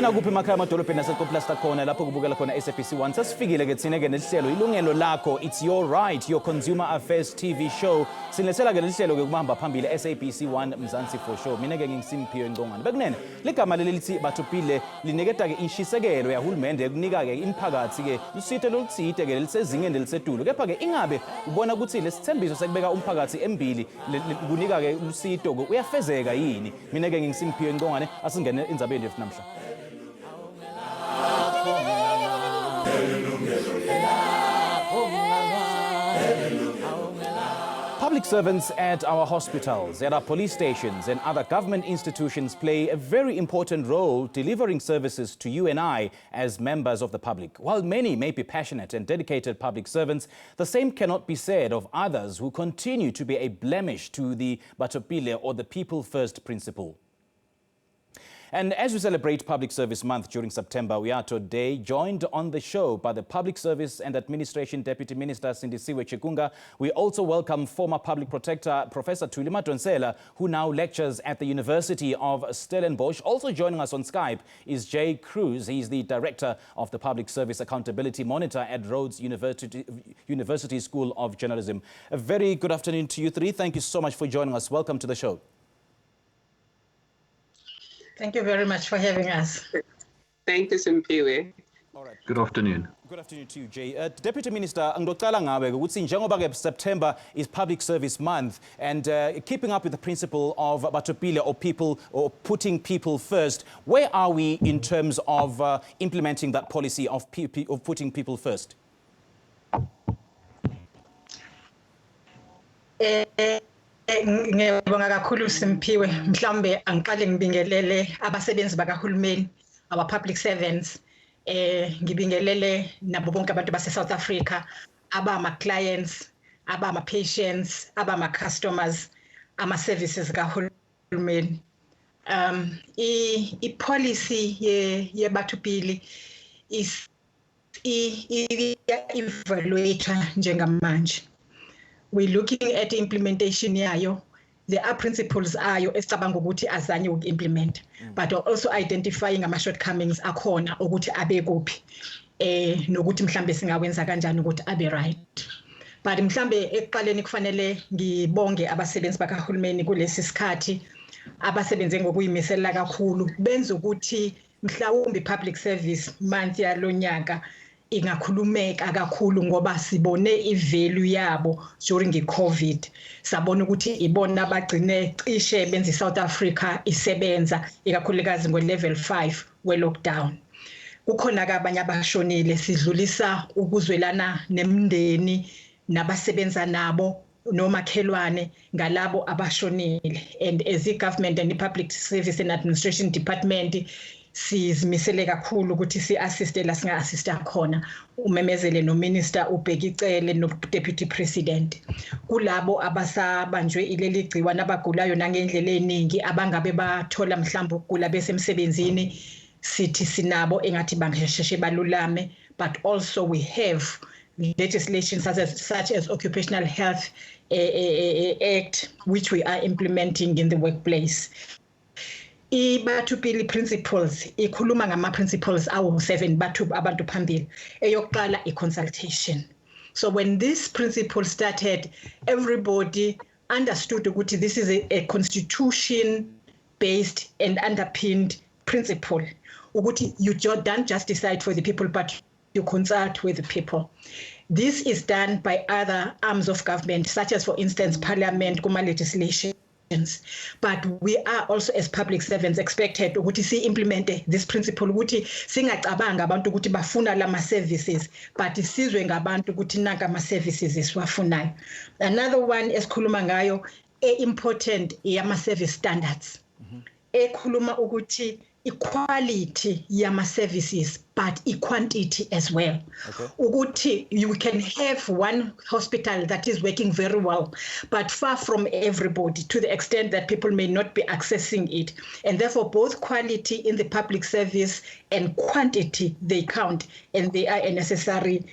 nakuphi emakhaya amadolobheni asekoplasta khona lapho kubukela khona SABC 1 sasifikile ke thina ke nelihlelo Yilungelo Lakho, it's your right, your consumer affairs TV show. Sinilethela ke nelihlelo ke kuhamba phambili SABC 1 Mzansi for show. Mina ke ngingisimphiwe Ngqongwane. Bekunene ligama leli lithi bathupile liniketa ke inshisekelo yahulumende ekunika ke imphakathi ke usito lolutsite ke lisezingeni elisetulu. Kepha ke ingabe ubona ukuthi lesithembiso sekubeka umphakathi embili kunika ke usito ke uyafezeka yini? Mina ke ngingisimphiwe Ngqongwane asingene indzabeni yethu namhla. Public servants at our hospitals, at our police stations and other government institutions play a very important role delivering services to you and I as members of the public. While many may be passionate and dedicated public servants, the same cannot be said of others who continue to be a blemish to the Batopile or the people first principle. And as we celebrate Public Service Month during September, we are today joined on the show by the Public Service and Administration Deputy Minister Sindisiwe Chikunga. We also welcome former Public Protector Professor THULI MADONSELA, who now lectures at the University of Stellenbosch. Also joining us on Skype is KRUUSE. He's the Director of the Public Service Accountability Monitor at RHODES University School of Journalism. A very good afternoon to you three. Thank you so much for joining us. Welcome to the show. Thank you very much for having us. Thank you, Simpiwe. All right. Good afternoon. Good afternoon to you, Jay. Deputy Minister, ngicela ngawe ukuthi njengoba September is Public Service Month and keeping up with the principle of Batopile or people or putting people first, where are we in terms of implementing that policy of putting people first? Ngiyabonga kakhulu Simpiwe, mhlambe angiqale ngibingelele abasebenzi bakahulumeni, our public servants, ngibingelele nabo bonke abantu base South Africa, abama clients, abama patients, abama customers, ama services kahulumeni. I policy ye Batopile is evaluator njengamanje. We're looking at implementation yayo. There are principles ayo esicabanga ukuthi azanye uku-implement, but also identifying ama-shortcomings akhona ukuthi abe kuphi nokuthi mhlambe singawenza kanjani ukuthi abe right. But mhlambe ekuqaleni kufanele ngibonge abasebenzi bakahulumeni kulesi sikhathi abasebenze ngokuyimisela kakhulu benza ukuthi mhlawumbe public service month yalonyaka ingakhulumeka kakhulu ngoba sibone ivalue yabo during iCovid. Sabona ukuthi ibona abagcine cishe benza iSouth Africa isebenza ikakhulukazi ngo-level 5 we-lockdown. Kukhona abanye abashonile, sidlulisa ukuzwelana nemndeni nabasebenza nabo nomakhelwane ngalabo abashonile. And as i-government and i-public service and administration department sizimisele kakhulu ukuthi si-assiste la singa-assista khona, umemezele nominister ubhekicele no-deputy president kulabo abasabanjwe ileli gciwane abagulayo nangendlela eningi abangabe bathola mhlawumbe ukugula besemsebenzini, sithi sinabo engathi bangasheshe balulame. But also we have legislation such as Occupational Health Act, which we are implementing in the workplace. I-Batopile principles ikhuluma ngama principles awu-7 abantu phambili. Eyokuqala i-consultation. So when this principle started, everybody understood ukuthi this is a constitution based and underpinned principle. Ukuthi you don't just decide for the people, but you consult with the people. This is done by other arms of government, such as, for instance, Parliament, kuma legislation. But we are also as public servants expected ukuthi si-implement this principle ukuthi singacabanga abantu ukuthi bafuna lama services, but sizwe ngabantu ukuthi nanka ama services esiwafunayo. Another one esikhuluma ngayo important yama service standards. Ekhuluma ukuthi equality yama services but quantity as well. Ukuthi you can have one hospital that is working very well but far from everybody, to the extent that people may not be accessing it, and therefore both quality in the public service and quantity they count, and they are a necessary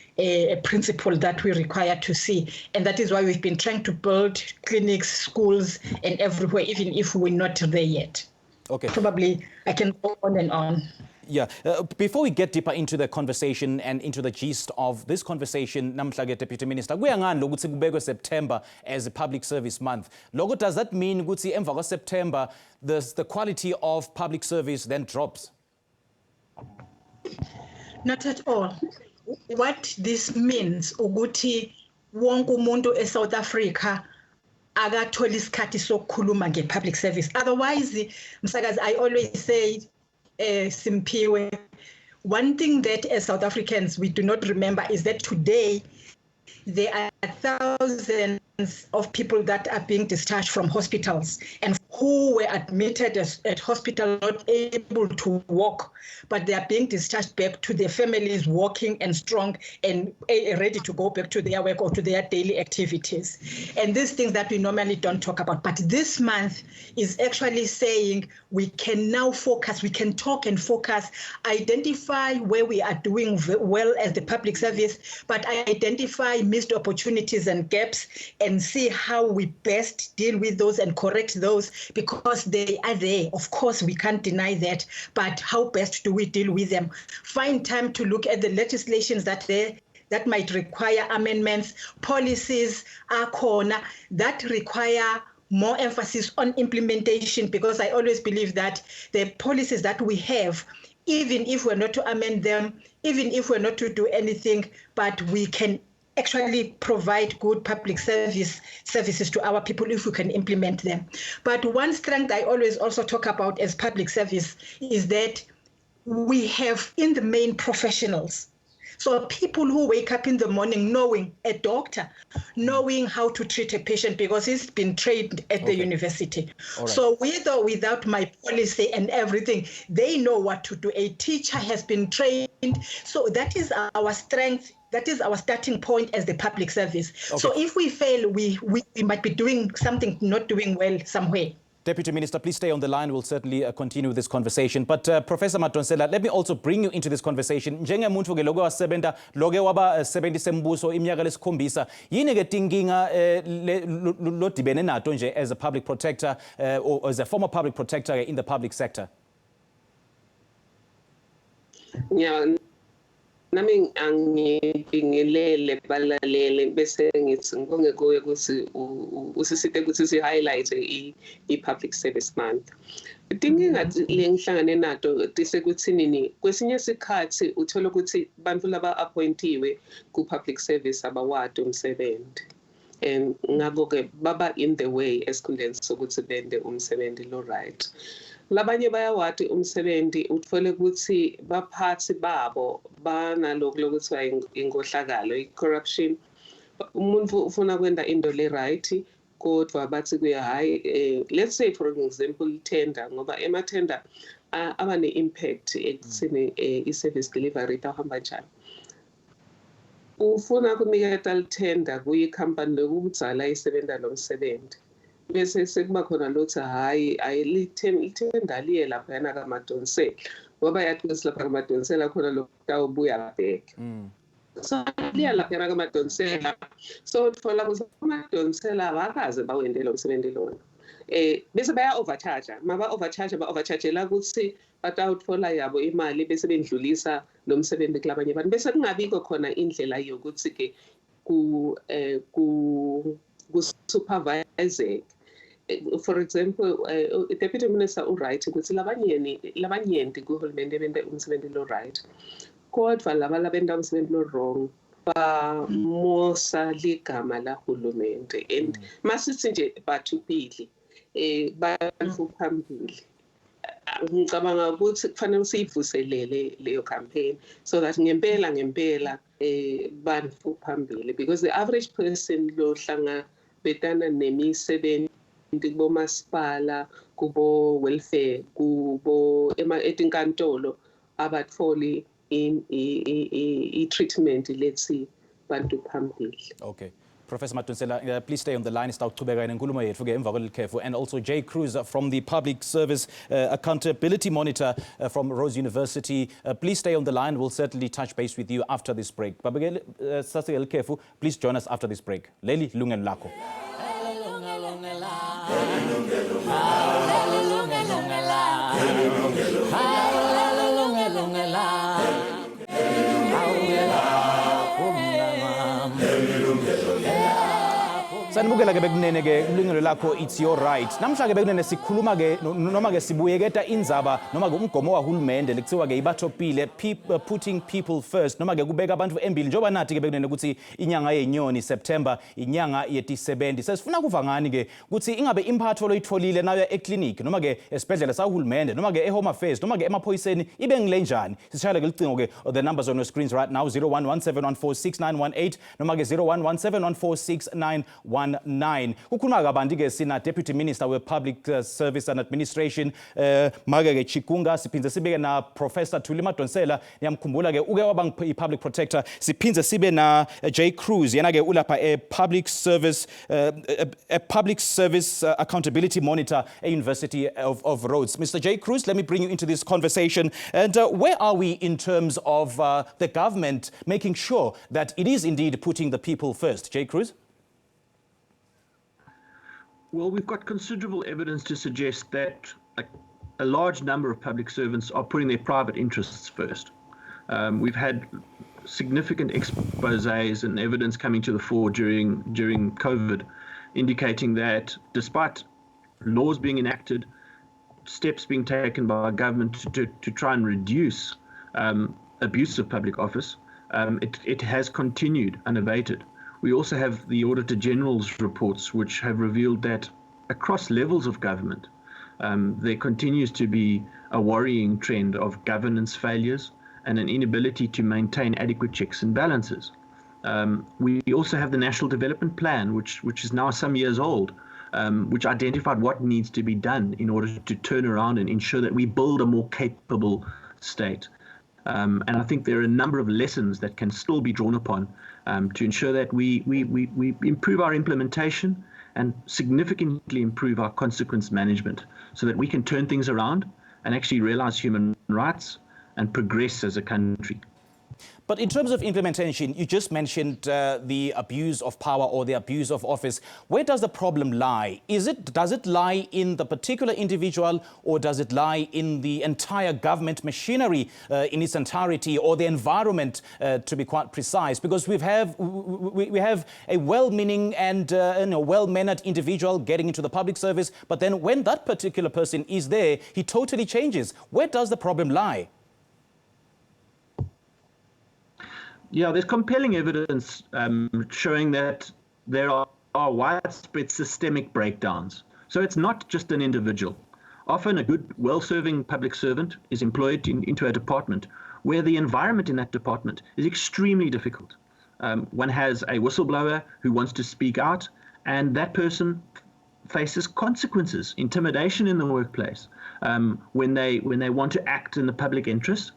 principle that we require to see. And that is why we've been trying to build clinics, schools and everywhere, even if we're not there yet. Okay. Probably I can go on and on. Yeah, before we get deeper into the conversation and into the gist of this conversation, namhlanje Deputy Minister, kuyangani lokuthi kubekwe September as a public service month. Logo, does that mean ukuthi emva September the quality of public service then drops? Not at all. What this means ukuthi wonke umuntu eSouth Africa akatholi isikhathi sokukhuluma nge-public service. Otherwise, msakazi, I always say, Simpiwe, one thing that as South Africans we do not remember is that today there are thousands of people that are being discharged from hospitals and who were admitted at hospital not able to walk, but they are being discharged back to their families, walking and strong and ready to go back to their work or to their daily activities. And these things that we normally don't talk about. But this month is actually saying we can now focus, we can talk and focus, identify where we are doing well as the public service, but identify missed opportunities and gaps and see how we best deal with those and correct those, because they are there. Of course, we can't deny that, but how best do we deal with them? Find time to look at the legislations that might require amendments, policies that require more emphasis on implementation, because I always believe that the policies that we have, even if we're not to amend them, even if we're not to do anything, but we can actually provide good public services to our people if we can implement them. But one strength I always also talk about as public service is that we have in the main professionals. So people who wake up in the morning knowing a doctor, knowing how to treat a patient because he's been trained at the university. Right. So with or without my policy and everything, they know what to do. A teacher has been trained. So that is our strength. That is our starting point as the public service. Okay. So if we fail, we might be doing something not doing well somewhere. Deputy Minister, please stay on the line. We'll certainly continue this conversation. But Professor MADONSELA, let me also bring you into this conversation. Njengemuntu ke loke wasebenza loke wabasebenzisa embuso iminyaka lesikhombisa, yini ke tinkinga lodibene nato nje as a public protector or as a former public protector in the public sector? Yeah. Nami angibingelele balalele bese ngithi ngibonge kuye ukuthi usisite ukuthi si highlight i-public service month. Inkinga le ngihlangane nato tisekuthini kwesinye isikhathi uthola ukuthi bantu laba appointiwe ku public service abawadi umsebenzi. And ngakho ke baba in the way esikhundleni sokuthi bende umsebenzi lo right. Labanye bayawati umsebenzi utfole ukuthi baphathi babo banalokho lokuthiwa ingohlakalo i-corruption. Umuntu ufuna kwenda into le right kodwa bathi kuya hayi let's say for example tender ngoba ema-tender aba ne-impact ekuthini i-service delivery itahamba njani. Ufuna kuniketa li-tender kuyi-company lokubudzala isebenza lo msebenzi. Bese sekuba khona lothi hayi ayilithenda liye lapha yana kaMadonsela ngoba yathi lapha kaMadonsela khona lokutawubuya back. So liya lapha yana kaMadonsela so utfola ukuthi kaMadonsela abakaze bawendela umsebenzi lona. Bese baya overcharge maba overcharge la ukuthi batawutfola yabo imali bese bendlulisa lo msebenzi kulabanye abantu bese kungabiko khona indlela yokuthi ke ku supervise. For example, Deputy Minister right ukuthi labanyenti kuhulumende bende umsebenzi lo right kodwa laba labenda umsebenzi lo wrong bamosa ligama la hulumende and masithi nje bathupili bantu phambili. Ngicabanga ukuthi kufanele siyivuselele leyo campaign so that ngempela bantu phambili, because the average person lo hlanga betana nemisebenzi kubo masipala kubo welfare kubo etinkantolo abatholi i-treatment let's bantu phambili. Okay. Professor MADONSELA, please stay on the line. And also Jay KRUUSE from the Public Service Accountability Monitor from Rhodes University. Please stay on the line. We'll certainly touch base with you after this break. Please join us after this break. Leli Yilungelo. Sanibukela ke bekunene ke Yilungelo lakho, it's your right. Namhla ke bekunene sikhuluma ke noma ke sibuyeketa indzaba noma ke umgomo wahulumende lekuthiwa ke ibathopile putting people first noma ke kubeka abantu embili njoba nathi ke bekunene ukuthi inyanga yenyoni September inyanga yetisebenzi. Sesifuna kuva ngani ke ukuthi ingabe imphatho loyitholile nayo eclinic noma ke esibhedlela sahulumende noma ke eHome Affairs noma ke emaphoyiseni ibe ngilenjani. Sishayela ke licingo ke the numbers on your screens right now 0117146918 noma ke 0117146919. Kukhuluma kabanti ke sina Deputy Minister we Public Service and Administration Mageke Chikunga, siphinze sibe na Professor THULI MADONSELA, niyamkhumbula ke uke waba i-Public Protector, siphinze sibe na KRUUSE yena ke ulapha Public Service Accountability Monitor at University of RHODES. Mr. KRUUSE, let me bring you into this conversation. And where are we in terms of the government making sure that it is indeed putting the people first? KRUUSE? Well, we've got considerable evidence to suggest that a large number of public servants are putting their private interests first. We've had significant exposés and evidence coming to the fore during COVID, indicating that despite laws being enacted, steps being taken by government to try and reduce abuse of public office, it has continued unabated. We also have the Auditor General's reports, which have revealed that across levels of government, there continues to be a worrying trend of governance failures and an inability to maintain adequate checks and balances. We also have the National Development Plan, which is now some years old, which identified what needs to be done in order to turn around and ensure that we build a more capable state. And I think there are a number of lessons that can still be drawn upon to ensure that we improve our implementation and significantly improve our consequence management so that we can turn things around and actually realize human rights and progress as a country. But in terms of implementation, you just mentioned the abuse of power or the abuse of office. Where does the problem lie? Does it lie in the particular individual, or does it lie in the entire government machinery in its entirety, or the environment, to be quite precise? Because we have a well-meaning and well-mannered individual getting into the public service, but then when that particular person is there, he totally changes. Where does the problem lie? Yeah, there's compelling evidence showing that there are widespread systemic breakdowns. So it's not just an individual. Often a good, well-serving public servant is employed into a department where the environment in that department is extremely difficult. One has a whistleblower who wants to speak out, and that person faces consequences, intimidation in the workplace when they want to act in the public interest.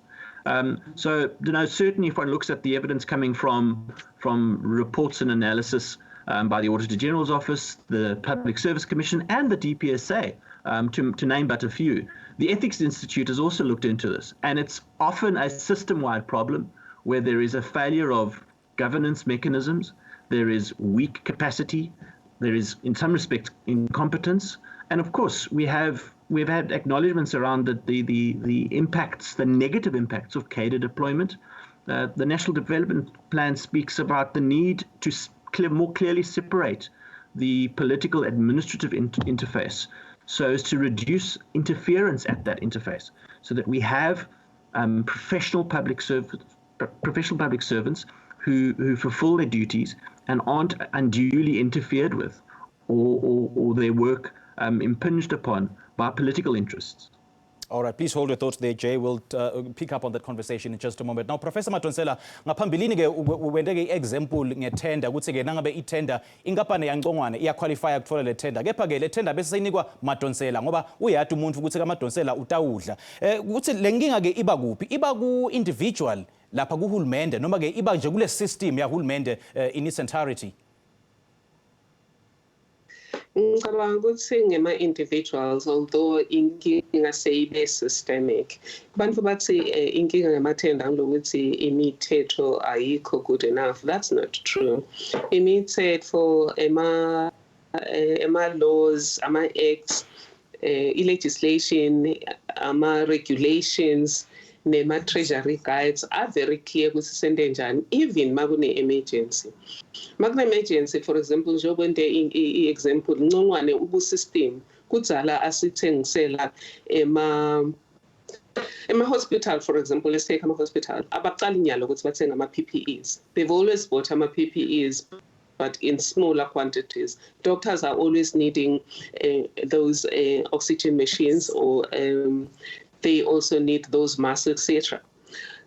So, certainly if one looks at the evidence coming from reports and analysis by the Auditor General's Office, the Public Service Commission, and the DPSA, to name but a few, the Ethics Institute has also looked into this. And it's often a system-wide problem where there is a failure of governance mechanisms, there is weak capacity, there is, in some respects, incompetence. And of course, we've had acknowledgements around the impacts, the negative impacts of cadre deployment. The National Development Plan speaks about the need to more clearly separate the political administrative interface so as to reduce interference at that interface, so that we have professional public servants who fulfill their duties and aren't unduly interfered with or their work impinged upon by political interests. All right, please hold your thoughts there, Jay. We'll pick up on that conversation in just a moment. Now, Professor MADONSELA, ngaphambilini ke wende ke example ngetender ukuthi ke nangabe itender inkampani yancongwane iyaqualify ukuthola le tender. Kepha ke le tender bese seyinikwa MADONSELA ngoba uyati umuntu ukuthi kaMadonsela utawudla. Ukuthi lenkinga ke iba kuphi? Iba ku individual lapha kuhulumende noma ke iba nje kule system yahulumende in its entirety. Ngicabanga ukuthi ngema-individuals, although inkinga seyibe systemic, abantu bathi inkinga ngamathenda ngilokuthi imithetho ayikho good enough. That's not true. Imithetho, ema-laws, ama-acts, legislation, ama-regulations, nema-treasury guides are very clear ukuthi sende njani, even makune-emergency. Makune-emergency, for example, njengoba nje i-example, ncongwane ubu-system, kudzala asithengisela hospital, for example, let's take hospital. Abaqala inyalo ukuthi bathenga ama-PPEs. They've always bought ama-PPEs, but in smaller quantities. Doctors are always needing those oxygen machines, or they also need those masks, etc.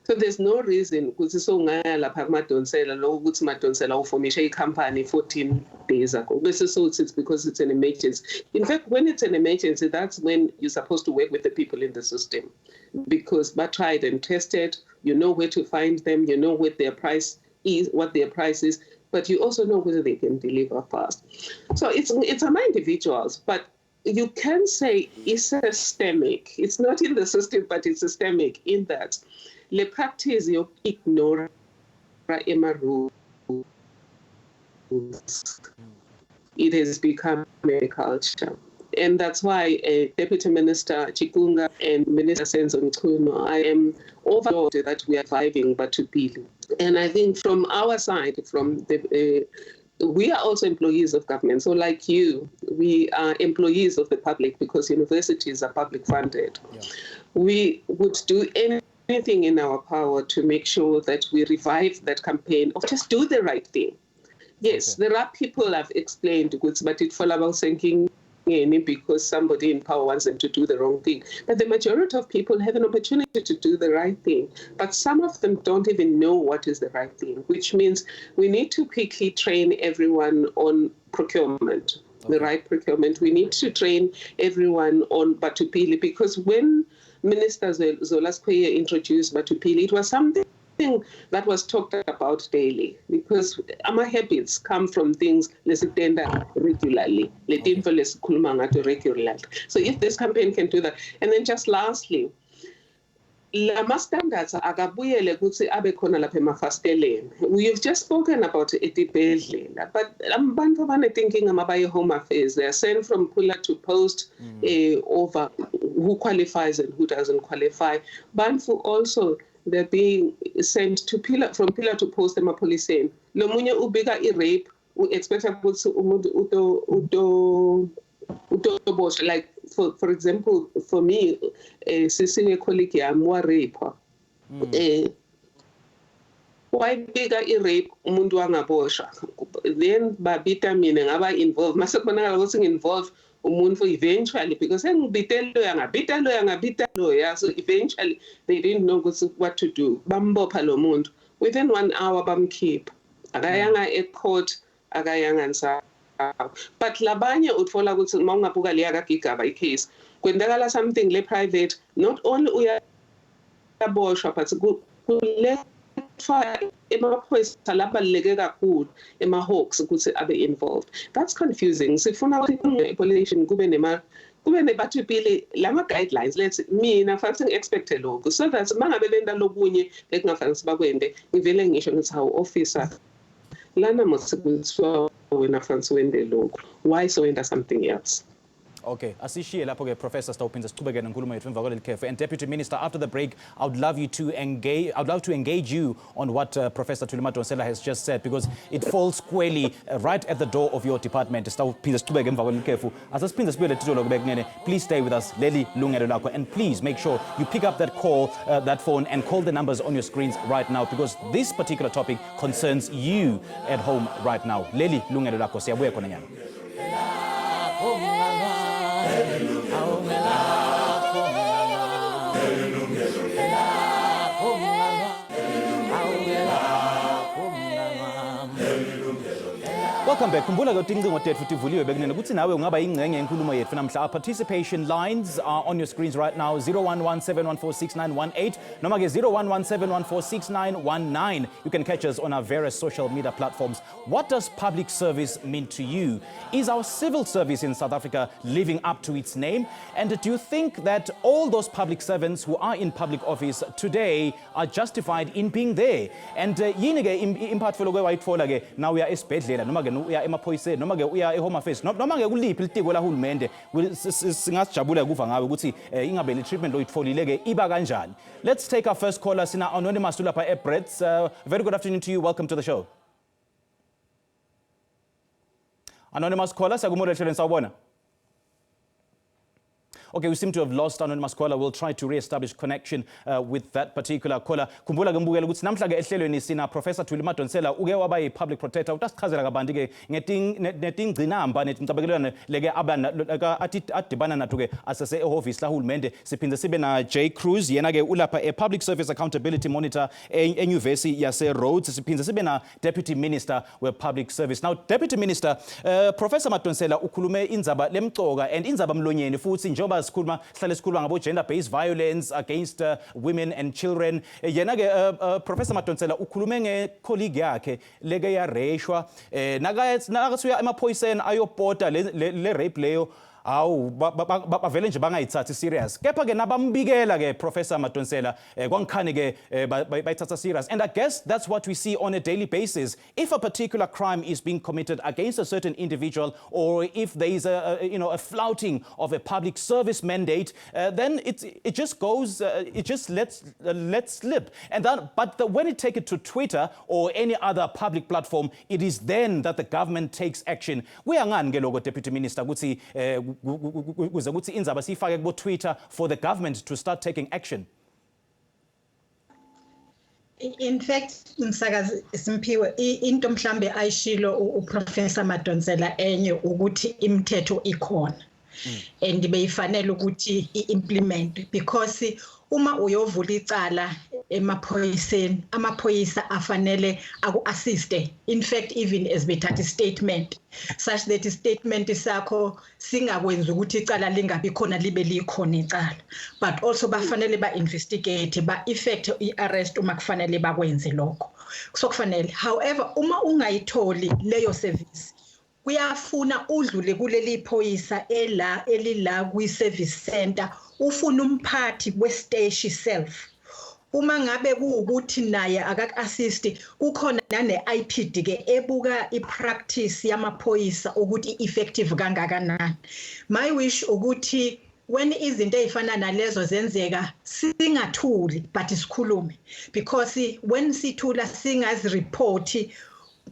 So there's no reason ukuthi songaya lapha kuMadonsela lo ukuthi Madonsela uformishe company 14 days ago. So it's because it's an emergency. In fact, when it's an emergency, that's when you're supposed to work with the people in the system, because but tried and tested, you know where to find them, you know what their price is, but you also know whether they can deliver fast. So it's among individuals, but you can say it's systemic. It's not in the system, but it's systemic in that the practice you ignore rules. It has become a culture. And that's why Deputy Minister Chikunga and Minister Senzo Mchunu, I am overjoyed that we are surviving Batupili. And I think from our side, we are also employees of government. So like you, we are employees of the public because universities are public funded. Yeah. We would do anything in our power to make sure that we revive that campaign of just do the right thing. Yes, okay. There are people I've explained, but it's all about thinking because somebody in power wants them to do the wrong thing. But the majority of people have an opportunity to do the right thing. But some of them don't even know what is the right thing, which means we need to quickly train everyone on procurement, the right procurement. We need to train everyone on Batupili, because when Minister Zolasquia introduced Batupili, it was something that was talked about daily, because our habits come from things lesitenda regularly, regularly. So if this campaign can do that, and then just lastly, lama standards akabuyele ukuthi abe khona lapha emafasteleni. We've just spoken about etibhedlela, but abantu thinking amabaye home affairs. They are sent from pillar to post over who qualifies and who doesn't qualify. Banfu also, they're being sent to from pillar to post emapoliseni. Lo munye ubika i-rape, expect ukuthi umuntu like for example, for me, Cecilia colleague yami wa rape. Why bigger i-rape umuntu wangaboshwa? Then babita mina ngaba involved. Mase kubonakala ukuthi nginvolved umuntu eventually, because engibita lo, so eventually they didn't know what to do. Bambopha lo muntu. Within 1 hour bamkhipha. Akayanga e-court, akayanga nsa. But labanye utfola ukuthi uma ungabuka leya kagigaba i-case, kwenzakala something le-private, not only uyaboshwa, but kulethwa emaphoyisa labaluleke kakhulu, ema-hawks ukuthi abe involved. That's confusing. Sifuna ukuthi i-population kube nebatupili lama-guidelines. Mina fanele ngi-expecte lokhu, so that uma ngabe benda lokunye bekungafanele sibakwende, ngivele ngisho ngithi hawu officer, lana mosikuthwa wena fanele wende lokhu. Why so wenda something else? Okay, asishiye lapho ke Professor Stawuphinza siqhubeke nenkulumo yethu emva kwaleli khefu. And Deputy Minister, after the break, I'd love to engage you on what Professor THULI MADONSELA has just said, because it falls squarely right at the door of your department. Stawuphinza siqhubeke emva kwaleli khefu. Asasiphinza sibuyele titolo kubekungene. Please stay with us, Leli Lungelo Lakho, and please make sure you pick up that call, that phone, and call the numbers on your screens right now, because this particular topic concerns you at home right now. Leli Lungelo Lakho, siyabuya khona nyana. Welcome back. Kumbula ke tincingo tethu tivuliwe bekunene ukuthi nawe ungaba ingcenye yenkulumo yethu namhla. Our participation lines are on your screens right now. 0117146918 noma ke 0117146919. You can catch us on our various social media platforms. What does public service mean to you? Is our civil service in South Africa living up to its name? And do you think that all those public servants who are in public office today are justified in being there? And yini ke imphatfelo kwe wayitfola ke now we are esibhedlela noma ke uya emaphoyiseni noma ke uya eHome Affairs noma ke kuliphi litiko lahulumende singasijabula kuva ngawe ukuthi ingabe le treatment lo itfolile ke iba kanjani. Let's take our first caller sina Anonymous lapha eBrits. Very good afternoon to you. Welcome to the show. Anonymous caller, sakumurechelen sawubona. Okay, we seem to have lost Anonymous caller. We'll try to re-establish connection with that particular caller. Kumbula ngibukela ukuthi namhla ke ehlelweni sina Professor THULI MADONSELA uke waba yi-public protector. Utasichazela kabanti ke netingcinamba netincabekelwana leke adibana nathu ke asese ehhovisi lahulumende. Siphinde sibe na KRUUSE yena ke ulapha public service accountability monitor enyuvesi yase RHODES. Siphinde sibe na deputy minister we public service. Now deputy minister Professor MADONSELA ukhulume indzaba lemcoka and indzaba mlonyeni futhi njoba sikhuluma ngabo gender based violence against women and children. Yena ke Professor MADONSELA ukhulume ngecolleague yakhe leke yareshwa nakasuya emaphoyiseni ayopota le rape leyo awu bavele nje bangayithathi serious. Kepha ke nabambikela ke Professor MADONSELA kwangikhani ke bayithatha serious, and I guess that's what we see on a daily basis. If a particular crime is being committed against a certain individual, or if there is a flouting of a public service mandate, then it just goes it just lets slip, and when it take it to Twitter or any other public platform, it is then that the government takes action. Kuyangani ke lokho Deputy Minister ukuthi kuze kuthi indzaba sifake ku Twitter for the government to start taking action? In fact, msakazi Simphiwe, into mhlambe ayishilo uProfessor MADONSELA enye ukuthi imithetho ikhona and beyifanele ukuthi i-implement, because uma uyovula icala emaphoyiseni amaphoyisa afanele aku-assiste, in fact even as bethatha statement such that statement sakho singakwenza ukuthi icala lingabi khona libe likhona icala, but also bafanele ba-investigate ba-effect i-arrest uma kufanele bakwenze lokho. So kufanele, however uma ungayitholi leyo service kuyafuna udlule kuleli phoyisa elila kwi-service center, ufuna umphathi westeshi self. Uma ngabe kuukuthi naye akak-assist, kukhona nane-IPD ke ebuka i-practice yamaphoyisa ukuthi effective kangakanani. My wish ukuthi when izinto ezifana nalezo zenzeka singathuli but sikhulume, because when sithula singazireport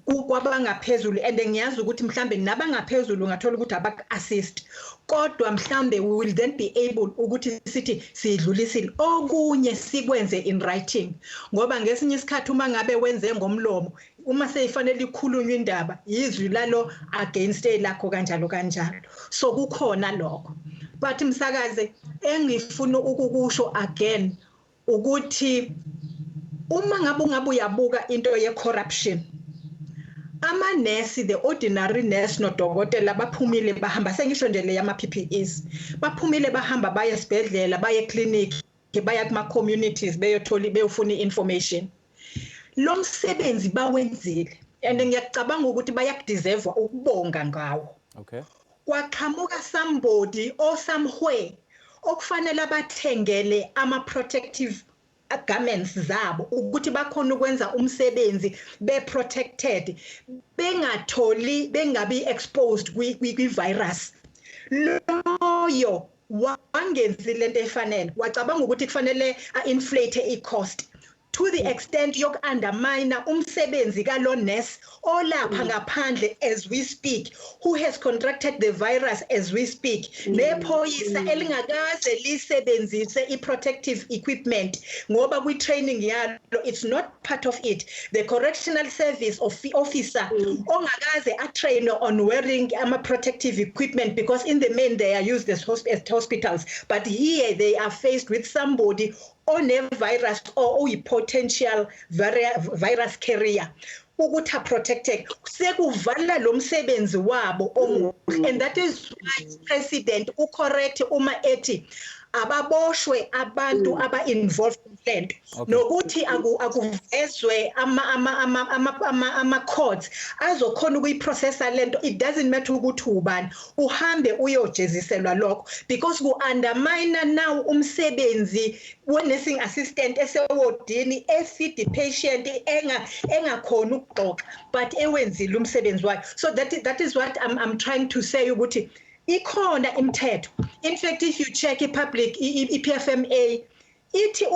kwabangaphezulu, and ngiyazi ukuthi mhlambe nabangaphezulu ngathola ukuthi abak-assist, kodwa mhlambe we will then be able ukuthi sithi sidlulisile okunye sikwenze in writing, ngoba ngesinye isikhathi uma ngabe wenze ngomlomo, uma seyifanele ikhulunywe indaba yizwi lalo against Lakho kanjalo kanjalo. So kukhona lokho, but msakaze engifuna ukukusho again ukuthi uma ngabe uyabuka into ye corruption, amanesi, the ordinary nurse nodokotela baphumile bahamba, sengisho nje le yama PPEs, baphumile bahamba baye esibhedlela baye clinic baya kuma communities beyofuna information. Lo msebenzi bawenzile and ngiyacabanga ukuthi bayakudeserve ukubonga ngawo. Okay. Kwaqhamuka somebody or somewhere okufanele abathengele ama protective garments zabo ukuthi bakhona ukwenza umsebenzi be protected, bengabi exposed kwi virus. Loyo wangenzile into efanele, wacabanga ukuthi kufanele inflate i-cost to the extent yoku-undermine umsebenzi kalo nurse olapha ngaphandle as we speak, who has contracted the virus as we speak, nephoyisa elingakaze lisebenzise i-protective equipment ngoba kwi-training yalo it's not part of it. The correctional service officer ongakaze a-train on wearing protective equipment, because in the main they are used as hospitals, but here they are faced with somebody on a virus or a potential virus carrier ukuthi protected, sekuvala lo msebenzi wabo omuhle. And that is why president ucorrect uma ethi ababoshwe abantu aba-involved kulento nokuthi akuvezwe ama-courts azokhona ukuyiprocessa lento. It doesn't matter ukuthi ubani uhambe uyojeziselwa lokho because ku-undermine now umsebenzi we-nursing assistant esewodini esidi patient engakhona ukuxoxa but ewenzile umsebenzi wakhe. So that is what I'm trying to say ukuthi ikhona imithetho. In fact, if you check i-public i-PFMA ithi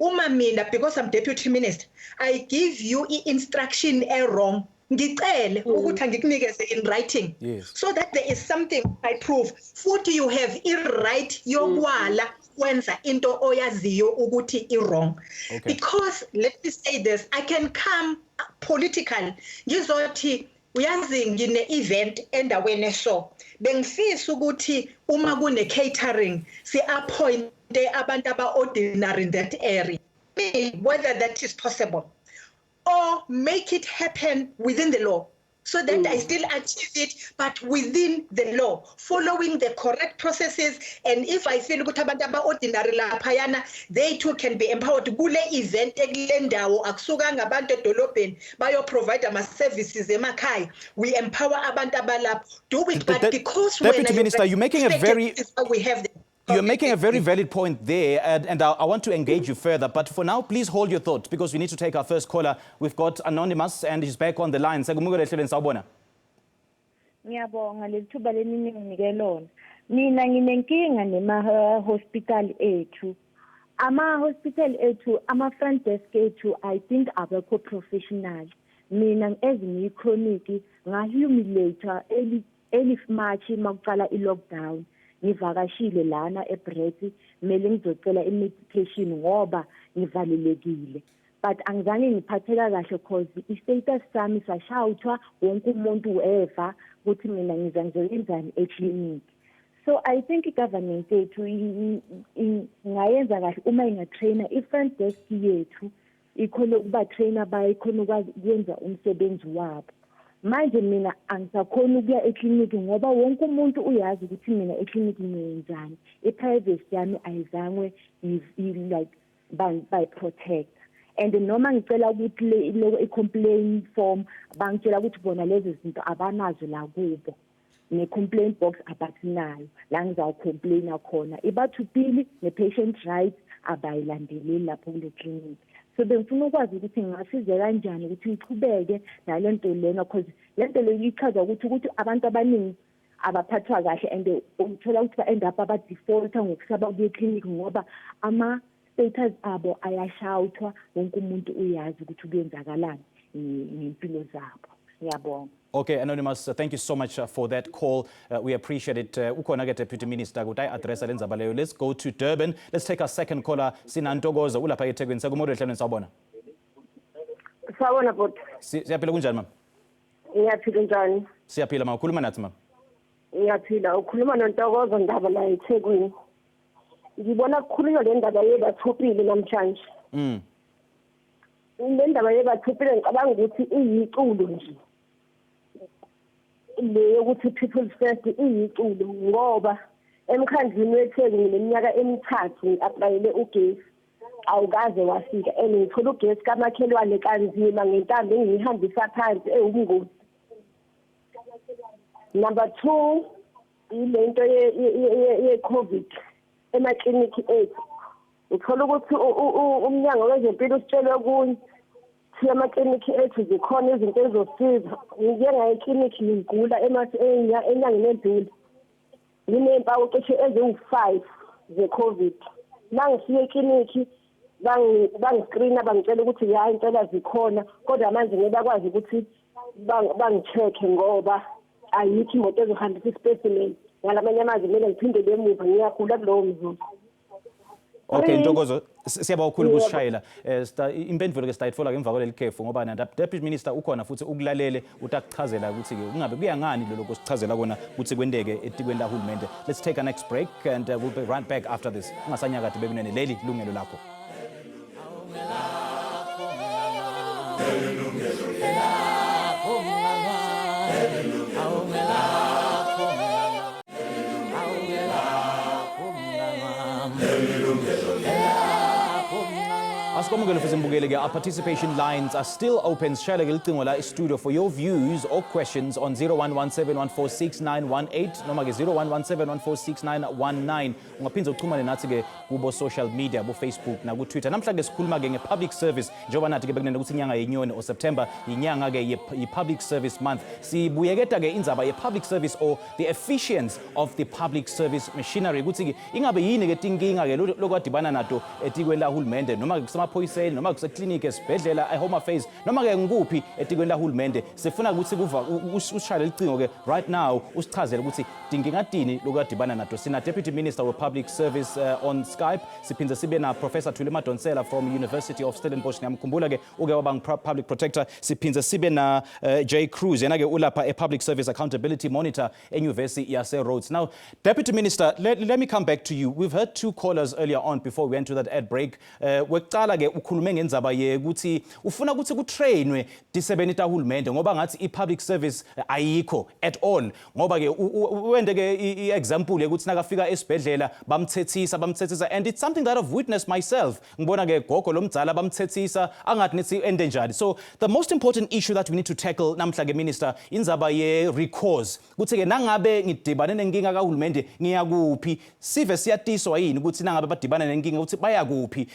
uma mina because I'm deputy minister I give you instruction wrong ngicele ukuthi angikunikeze in writing so that there is something I prove futhi you have i-right yokwala wenza into oyaziyo ukuthi i-wrong. Because let me say this, I can come political ngizothi uyazi ngine-event endaweni so bengifisa ukuthi uma kune catering si-appointe abantu aba-ordinary in that area, whether that is possible or make it happen within the law so that I still achieve it but within the law following the correct processes. And if I feel ukuthi abantu aba-ordinary laphayana they too can be empowered kule event ekule ndawo akusukanga abantu edolobheni bayo-provide ama-services emakhaya, we empower abantu abalapho, do it. But because Deputy Minister, you're making a very we have the You're making a very valid point there, and I want to engage you further. But for now, please hold your thought, because we need to take our first caller. We've got Anonymous, and he's back on the line. Ngiyabonga lethuba leninginike lona. Mina nginenkinga nema-hospital ethu. Ama-hospital ethu, ama-front desk ethu, I think abekho professional. Mina ezingiyi-chronic ngahumulator early March makuqala i-lockdown. Ngivakashile lana eBrethi kumele ngizocela i-medication ngoba ngivalelekile but angizange ngiphatheka kahle because i-status sami sashawuthwa wonke umuntu eva ukuthi mina ngiza ngizoyenzani eclinic. So I think i-government yethu ingayenza kahle uma ingatraina i-front desk yethu ikhona ukubatraina bayikhona ukwenza umsebenzi wabo. Manje mina angisakhona ukuya eclinic ngoba wonke umuntu uyazi ukuthi mina eclinic ngiyenzani. I-privacy yami ayizange like by protect. And noma ngicela ukuthi i-complaint form bangitshela ukuthi bona lezi zinto abanazo la kubo. Ne-complaint box abathinayo la ngizawucomplaina khona. Ibathupili ne-patient rights abayilandeleli lapho kule clinic. So bengifuna ukwazi ukuthi ngingasize kanjani ukuthi ngiqhubeke nalento lena because lento le ichaza ukuthi abantu abaningi abaphathwa kahle and uthola ukuthi ba-end up aba-defaulta ngokusaba kuye clinic ngoba ama-status abo ayashawuthwa wonke umuntu uyazi ukuthi kuyenzakalani ngempilo zabo. Ngiyabonga. Okay, Anonymous, thank you so much for that call. We appreciate it. Ukhona ke Deputy Minister ukuthi address lenzaba leyo. Let's go to Durban. Let's take our second caller. NTOKOZO ulapha eThekwini. Sakumodo ehlelweni sawubona. Sawubona bot. Siyaphila kunjani mama? Ngiyaphila njani? Siyaphila mama. Ukhuluma nathi mama. Ngiyaphila. Ukhuluma noNtokozo ndaba la eThekwini. Ngibona kukhulunywa le ndaba yebathupile namhlanje. Le ndaba yebathupile ngicabanga ukuthi iyiculo nje. Le yokuthi people first iyiculo ngoba emkhandlwini weThekwini ngineminyaka emithathu ngi-aplayele ugesi awukaze wafika and ngithola ugesi kamakhelwane kanzima ngentambo engiyihambisa phansi ewubungozi. Number 2 ilento ye-COVID emakliniki ethu. Uthola ukuthi umnyango wezempilo usitshele kunye amakliniki ethu zikhona izinto ezosiza. Ngike ngayekliniki ngigula enyangeni edlule nginempawu cishe eziwu-5 ze-COVID. Nangifike ekliniki bangiscreena bangitshela ukuthi ya impela zikhona kodwa manje ngeke bakwazi ukuthi bangicheck-e ngoba ayikho imoto ezohambisa i-specimen. Ngalamanye amazwi kumele ngiphindele emuva ngiyagula kulowo mzuzu. Okay, Ntokozo, siyabonga kakhulu ukusishayela. Impendulo ke sitayitfola ngemva kwaleli khefu ngoba Deputy Minister ukhona futhi ukulalele utakuchazela ukuthi ke kungabe kuyangani lokho sichazela kona ukuthi kwendeke etikweni lahulumende. Let's take a next break and we'll be right back after this. Ungasanyakade bekunene leli lungelo lakho. Sikomukele futhi mbukele ke, our participation lines are still open. Share ke licingo la studio for your views or questions on 0117146918 noma ke 0117146919. Ungaphinza uxhumane nathi ke kubo social media, bo Facebook na ku Twitter. Namhla ke sikhuluma ke nge-public service njengoba nathi ke bekunene ukuthi inyanga yenyoni o September inyanga ke ye-public service month. Sibuyeketa ke indzaba ye-public service or the efficiency of the public service machinery ukuthi ke ingabe yini ke tinkinga ke lokwadibana nato etikweni lahulumende noma kusemaphoyiseni noma kusekliniki esibhedlela home affairs noma ke ngikuphi etikweni lahulumende. Sifuna ukuthi usishayele licingo ke right now usichazele ukuthi tinkinga tini lokwadibana nato. Sina Deputy Minister of Public Service on Skype, siphinze sibe na Professor THULI MADONSELA from University of Stellenbosch. Ngiyamkhumbula ke uke waba public protector. Siphinze sibe na KRUUSE yena ke ulapha a Public Service Accountability Monitor eNyuvesi yase Rhodes. Now, Deputy Minister, let me come back to you. We've heard two callers earlier on before we went to that ad break. Wekucala ke ukhulume ngendzaba ye ukuthi ufuna ukuthi kutrainwe disebeni tahulumende ngoba ngathi i-public service ayikho at all. Ngoba ke wende ke i-example ukuthi nakafika esibhedlela bamthethisa and it's something that I've witnessed myself. Ngibona ke gogo lomdzala bamthethisa angathi nithi ende njani. So the most important issue that we need to tackle namhla ke Minister indzaba ye recourse. Kuthi ke nangabe ngidibane nenkinga kahulumende ngiyakuphi sive siyatiswa yini ukuthi nangabe badibana nenkinga ukuthi baya kuphi.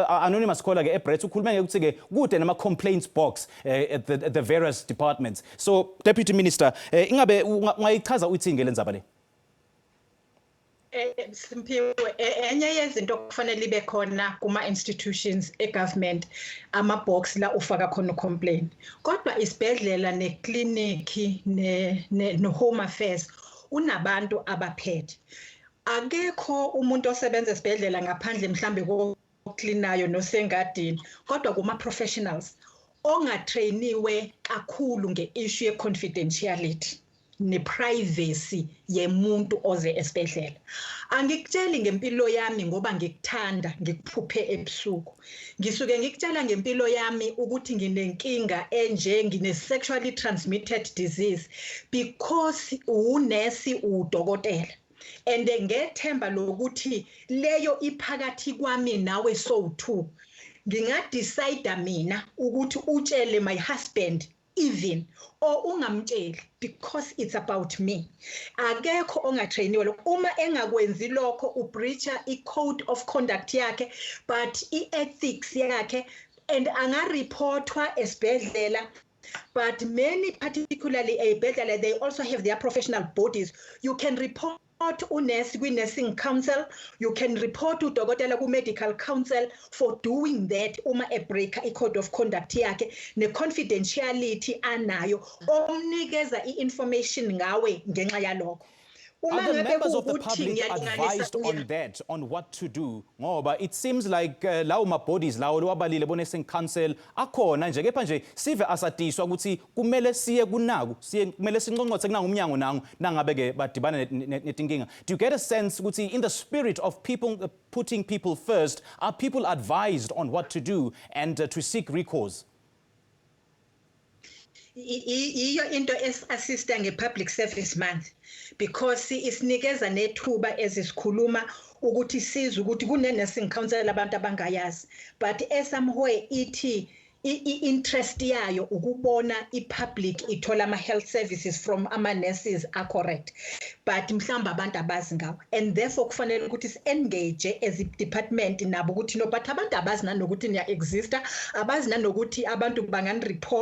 Anonymous caller ke eBrett ukhulume ukuthi ke kude nama complaints box at the various departments. So Deputy Minister ingabe ungayichaza uthi ngelendzaba le? Simpiwe enye yezinto okufanele ibe khona kuma institutions egovernment ama-box la ufaka khona complaint. Kodwa isibhedlela nekliniki no home affairs unabantu abaphethe. Akekho umuntu osebenza esibhedlela ngaphandle mhlambe koklinayo nosengadini kodwa kuma professionals ongatrainiwe kakhulu ngeissue ye confidentiality ne-privacy yemuntu oze esibhedlela. Angikutsheli ngempilo yami ngoba ngikuthanda ngikuphuphe ebusuku. Ngisuke ngikutshela ngempilo yami ukuthi nginenkinga enje ngine-sexually transmitted disease because unesi udokotela. And ngethemba lokuthi leyo iphakathi kwami nawe SOWETO. Ngingadecide mina ukuthi utshele my husband even or ungamtsheli because it's about me. Akekho ongatrainiwe lokho. Uma engakwenzi lokho ubreacha i-code of conduct yakhe but i-ethics yakhe and angareportwa esibhedlela. But many, particularly esibhedlela, they also have their professional bodies. You can report unesi kwi-nursing council, you can report udokotela ku-medical council for doing that uma ebreaka i-code of conduct yakhe ne-confidentiality anayo omnikeza i-information ngawe ngenxa yalokho. Are the members of the public advised on that, on what to do? Ngoba it seems like lawo ma-bodies lawo lowabalile bo-nursing council akhona nje kepha nje sive asatiswa ukuthi kumele siye kunaku kumele sinqonqothe kunanga umnyango nangu nangabe ke badibana netinkinga. Do you get a sense ukuthi in the spirit of people putting people first, are people advised on what to do and to seek recourse? Iyo into es-assista nge-public service month because isinikeza nethuba ezisikhuluma ukuthi sizwe ukuthi kune-nursing council abantu abangayazi but somewhere ithi i-interest yayo ukubona i-public ithola ama-health services from ama-nurses are-correct but mhlawumbe abantu abazi ngawo and therefore kufanele ukuthi si-engage as i-department nabo ukuthi no but abantu abazi nanokuthi niya-exista abazi nanokuthi abantu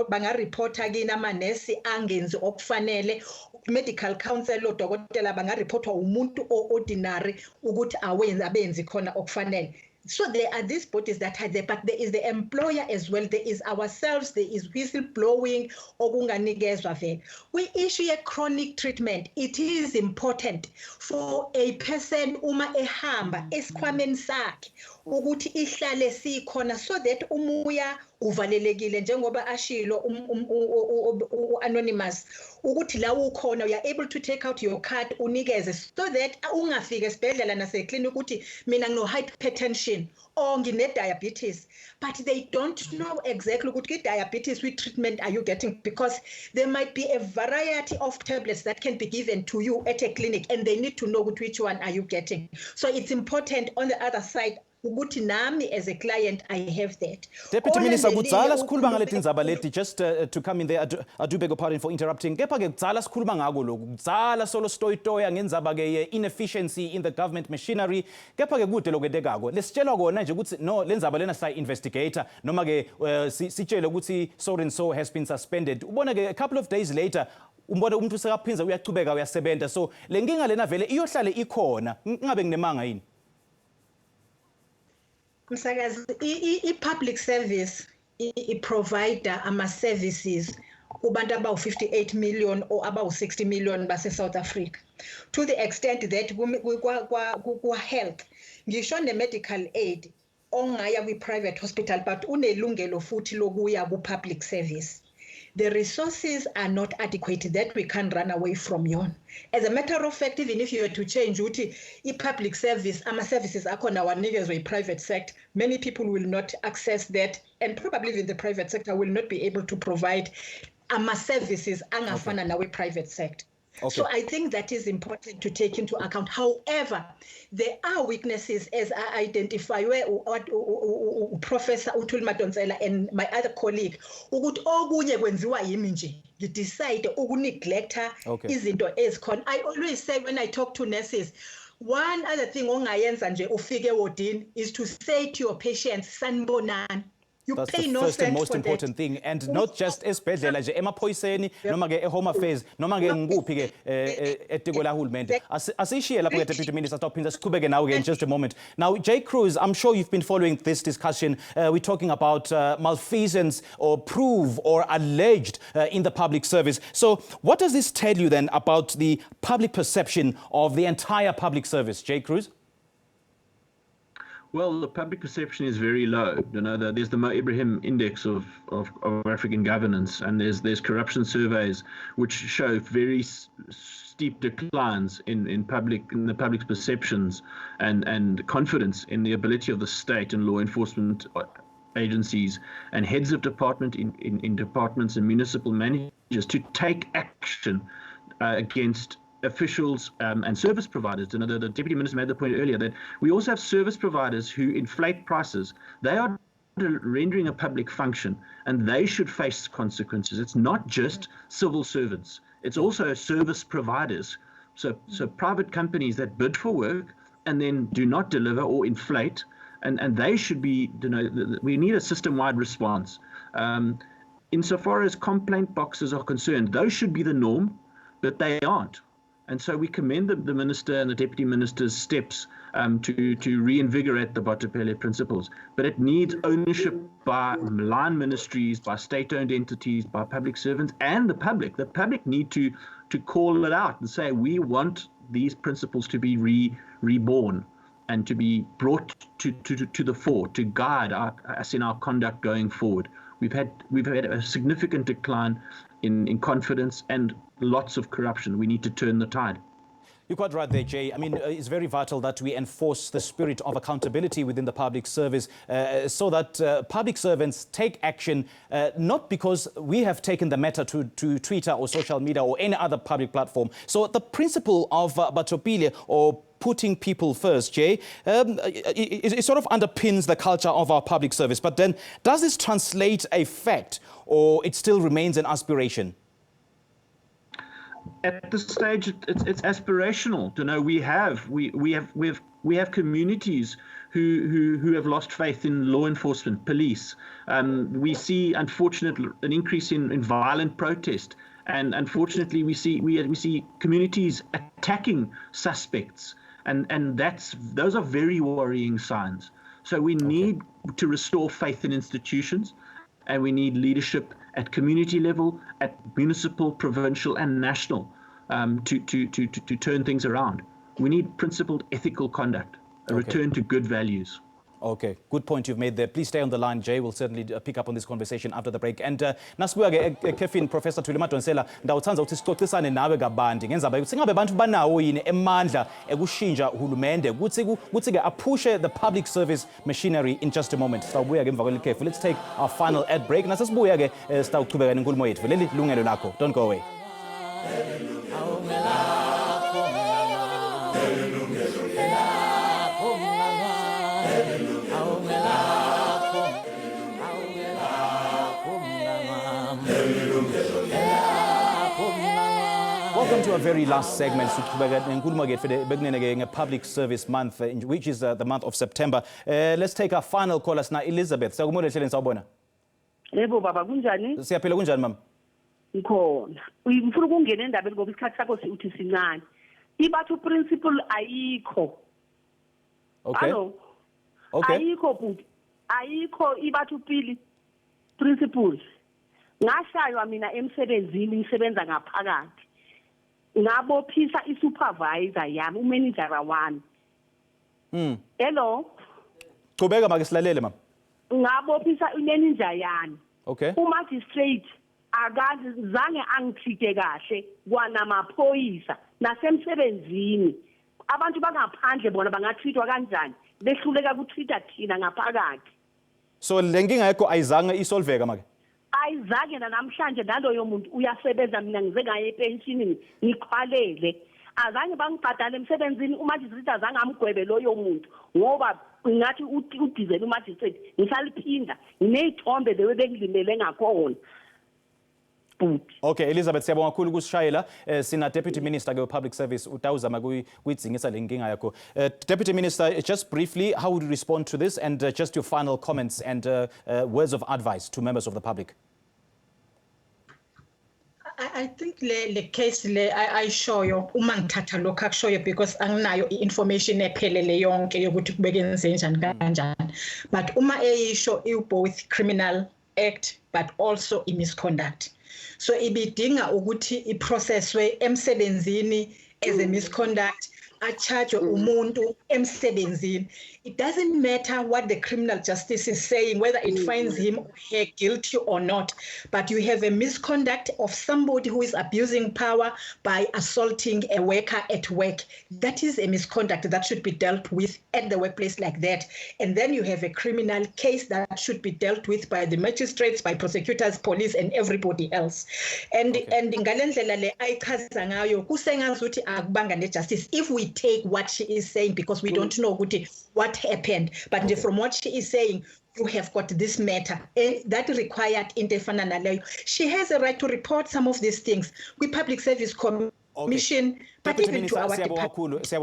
bangaripota kini amanesi angenzi okufanele medical council odokotela bangaripotwa umuntu o-ordinary ukuthi abenzi khona okufanele. So there are these bodies that are there, but there is the employer as well. There is ourselves. There is whistleblowing. Okunganikezwa vele. We issue a chronic treatment. It is important for a person uma ehamba esikhwameni sakhe ukuthi ihlale sikhona so that umuya uvalelekile njengoba ashilo anonymous ukuthi la ukhona you are able to take out your card unikeze so that ungafika esibhedlela naseklinika ukuthi mina ngino hypertension or ngine diabetes but they don't know exactly ukuthi diabetes which treatment are you getting because there might be a variety of tablets that can be given to you at a clinic and they need to know which one are you getting. So it's important on the other side ukuthi nami as a client I have that. Deputy Minister, Olandelile kudzala sikhuluma uhulumeni- ngaleti ndzaba leti, just to come in there, I do beg your pardon for interrupting. Kepha ke kudzala sikhuluma ngako lokhu, kudzala solo stoyitoya ngendzaba ke ye inefficiency in the government machinery. Kepha ke kude lokwetekako, lesitshelwa kona nje ukuthi no lendzaba lena sa investigator noma ke sitshele ukuthi so and so has been suspended. Ubona ke a couple of days later umbona umuntu sekaphinza uyachubeka uyasebenza. So lenkinga lena vele iyohlale ikhona, ngabe nginemanga yini? Msakazi, i-public service i-provider ama-services kubantu abawu-58 million or abawu-60 million base-South Africa. To the extent that ku-health, ngisho ne-medical aid ongaya kwi-private hospital but unelungelo futhi lokuya ku-public service. The resources are not adequate that we can run away from yon. As a matter of fact, even if you were to change public service, services akhona wanikezwe private sector, many people will not access that, and probably even the private sector will not be able to provide services angafana nawe private sector. Okay. So I think that is important to take into account. However, there are weaknesses as I identify where Professor THULI MADONSELA and my other colleague ukuthi okunye kwenziwa yimi nje decide ukuneglecta izinto ezikhona. I always say when I talk to nurses, one other thing ongayenza nje ufike wodini is to say to your patients sanibonani. That's the first and most important thing, and not just esibhedlela nje emaphoyiseni noma ke eHome Affairs noma ke ngikuphi ke etiko la hulumende. Asishiye lapho ke Deputy Minister sitawuphinda siqhubeke nawe in just a moment. Now KRUUSE, I'm sure you've been following this discussion. We're talking about malfeasance or prove or alleged in the public service. So what does this tell you then about the public perception of the entire public service, KRUUSE? Well, the public perception is very low. You know, there's the Mo Ibrahim Index of African governance, and there's corruption surveys which show very steep declines in the public's perceptions and confidence in the ability of the state and law enforcement agencies and heads of department in departments and municipal managers to take action against officials and service providers. You know, the Deputy Minister made the point earlier that we also have service providers who inflate prices. They are rendering a public function and they should face consequences. It's not just civil servants. It's also service providers. So private companies that bid for work and then do not deliver or inflate, and they should be, you know, we need a system-wide response. Insofar as complaint boxes are concerned, those should be the norm, but they aren't. And so we commend the Minister and the Deputy Minister's steps to reinvigorate the Botapele principles. But it needs ownership by line ministries, by state-owned entities, by public servants, and the public. The public need to call it out and say, we want these principles to be reborn and to be brought to the fore, to guide us in our conduct going forward. We've had a significant decline in confidence and lots of corruption. We need to turn the tide. You're quite right there, Jay. I mean, it's very vital that we enforce the spirit of accountability within the public service so that public servants take action, not because we have taken the matter to Twitter or social media or any other public platform. So the principle of Botapele or putting people first, Jay, it sort of underpins the culture of our public service. But then, does this translate a fact, or it still remains an aspiration? At this stage, it's aspirational. You know, we have communities who have lost faith in law enforcement, police. We see, unfortunately, an increase in violent protest, and unfortunately, we see communities attacking suspects. And those are very worrying signs. So we need to restore faith in institutions, and we need leadership at community level, at municipal, provincial, and national to turn things around. We need principled ethical conduct, a return to good values. Okay, good point you've made there. Please stay on the line, Jay. We'll certainly pick up on this conversation after the break. And nasibuya ke Kefin, Professor THULI MADONSELA, ndawuthanda ukuthi sixoxisane nawe kabanti ngenzaba ukuthi singabe abantu banawo yini emandla ekushintsha uhulumende ukuthi ke aphushe the public service machinery. In just a moment sitawubuya ke emva kwelekhefu. Let's take our final ad break. Nasasibuya ke sitawuqhubeka nenkulumo yethu. Leli lungelo lakho. Don't go away. Hallelujah. Welcome to our very last segment, Public Service Month, which is the month of September. Let's take our final caller, Elizabeth. Yebo baba kunjani? Siyaphila kunjani mama? Ngikhona. Ngifuna ukungena endabeni ngoba isikhathi sakho uthi sincane. Ibathu principle ayikho. Okay. Hello. Okay. Ayikho bhuti. Ayikho ibathu pili principles. Ngashaywa mina emsebenzini ngisebenza ngaphakathi. Ngabophisa isupervisor yami, umanager wami. Hello. Qhubeka make silalele mama. Ngabophisa umanager yami. Okay. Umagistrate akazange angithite kahle kwanamaphoyisa nasemsebenzini. Abantu bangaphandle bona bangathithwa kanjani? Behluleka ukuthitha thina ngaphakathi. So lenkinga yakho ayizange isolveka make? Ayizange namhlanje naloyo muntu uyasebenza, mina ngize ngaye epensionini ngiqhwalele. Azange bangibhadale emsebenzini, umagistrate azange amgwebe loyo muntu ngoba ngathi udizela umagistrate ngisaliphinda nginezithombe lewe bengilimele ngakhona. Okay, Elizabeth, siyabonga kakhulu ukusishayela. Sina Deputy Minister ke Public Service utawuzama kuyidzingisa le nkinga yakho. Deputy Minister, just briefly, how would you respond to this, and just your final comments and words of advice to members of the public? I think le case I show you uma ngithatha lokho akusho you because anginayo information ephelele yonke yokuthi kubeke njani kanjani, but uma eyisho both criminal act but also misconduct, so ibidinga ukuthi iprocesswe emsebenzini as a misconduct, a charge umuntu emsebenzini. It doesn't matter what the criminal justice is saying, whether it finds him or her guilty or not, but you have a misconduct of somebody who is abusing power by assaulting a worker at work. That is a misconduct that should be dealt with at the workplace like that. And then you have a criminal case that should be dealt with by the magistrates, by prosecutors, police, and everybody else. And ngalendlela le ayichaza ngayo kusengazuthi akubanga nejustice if we take what she is saying, because we don't know what happened, but from what she is saying, you have got this matter that required interfana naleyo. She has a right to report some of these things with Public Service Commission, but even to our department. Professor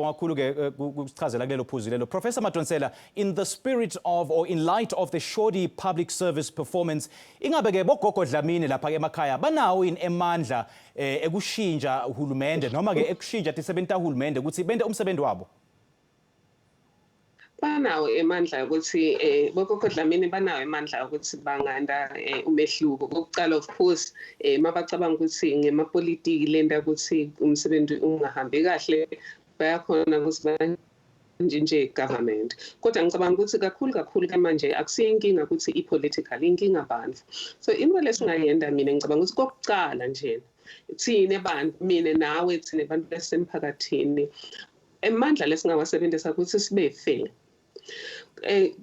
Madonsela, in the spirit of, or in light of the shoddy public service performance, ingabe ke bogogo Dlamini lapha emakhaya banawo in emandla ekushintsha uhulumende noma ke ekushintsha tisebenta uhulumende ukuthi bende umsebenzi wabo? Banawo emandla ukuthi bogogo Dlamini banawo emandla ukuthi banganda umehluko. Kokuqala of course mabacabanga ukuthi ngemapolitiki lenda ukuthi umsebenzi ungahambi kahle bayakhona ukuthi nje government. Kodwa ngicabanga ukuthi kakhulu manje akusiyinkinga ukuthi ipolitical inkinga abantu. So into lesingayenda mina ngicabanga ukuthi kokuqala nje thine bantu mina nawe thine bantu besemphakathini emandla lesingawasebenzisa ukuthi sibe fair.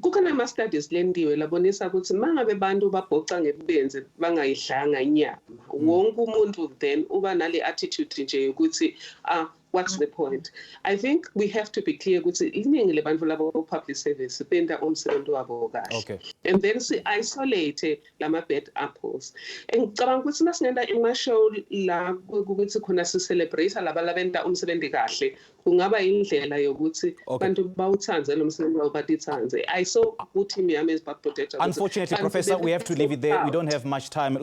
Kukhona ama-studies lendiwe labonisa ukuthi mangabe bantu babhoca ngebenze bangayidlanga inyama, wonke umuntu then uba nale attitude nje ukuthi what's the point? I think we have to be clear ukuthi iningi lebantu labo public service benda umsebenzi wabo kahle. Okay. And then isolate lama bad apples. Ngicabanga ukuthi masingenda emashow la ukuthi khona celebrate laba labenda umsebenzi kahle kungaba indlela yokuthi bantu bawuthanze lo msebenzi wabo batithanze. I saw ukuthi miyami is protector. Unfortunately, Professor, we have to leave it there. We don't have much time.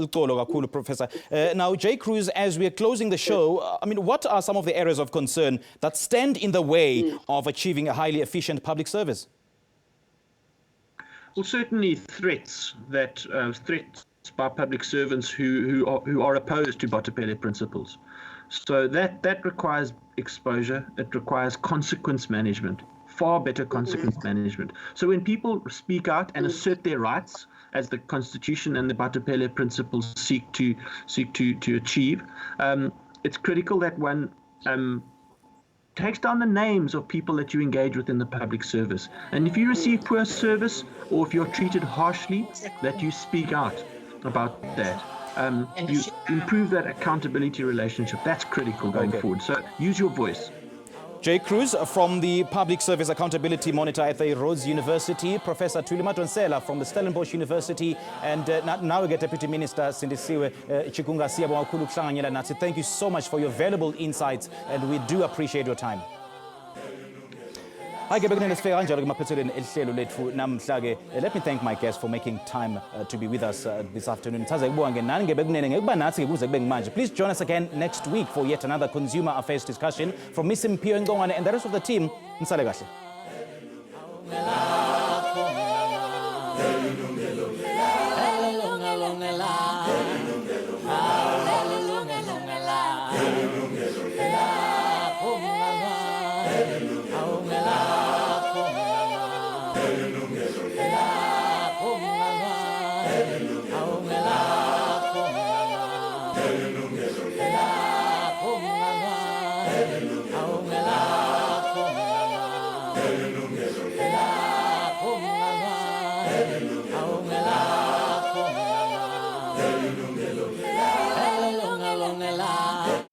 Professor. Now, J. KRUUSE, as we are closing the show, I mean, what are some of the areas of concern that stand in the way of achieving a highly efficient public service? Well, certainly threats by public servants who are opposed to Botapele principles. So that requires exposure. It requires consequence management, far better consequence management. So when people speak out and assert their rights, as the Constitution and the Botapele principles seek to achieve, it's critical that one takes down the names of people that you engage with in the public service. And if you receive poor service or if you're treated harshly, that you speak out about that. You improve that accountability relationship. That's critical going forward. So use your voice. Jay KRUUSE from the Public Service Accountability Monitor at the Rhodes University, Professor THULI MADONSELA from the Stellenbosch University, and now we get Deputy Minister Sindisiwe Chikunga Siyabonga kakhulu ukuhlanganyela nathi. Thank you so much for your valuable insights, and we do appreciate your time. Hi, let me thank my guests for making time to be with us this afternoon. Please join us again next week for yet another consumer affairs discussion. From Miss Mpio Ngongwane and the rest of the team, Nsale kahle. Lakho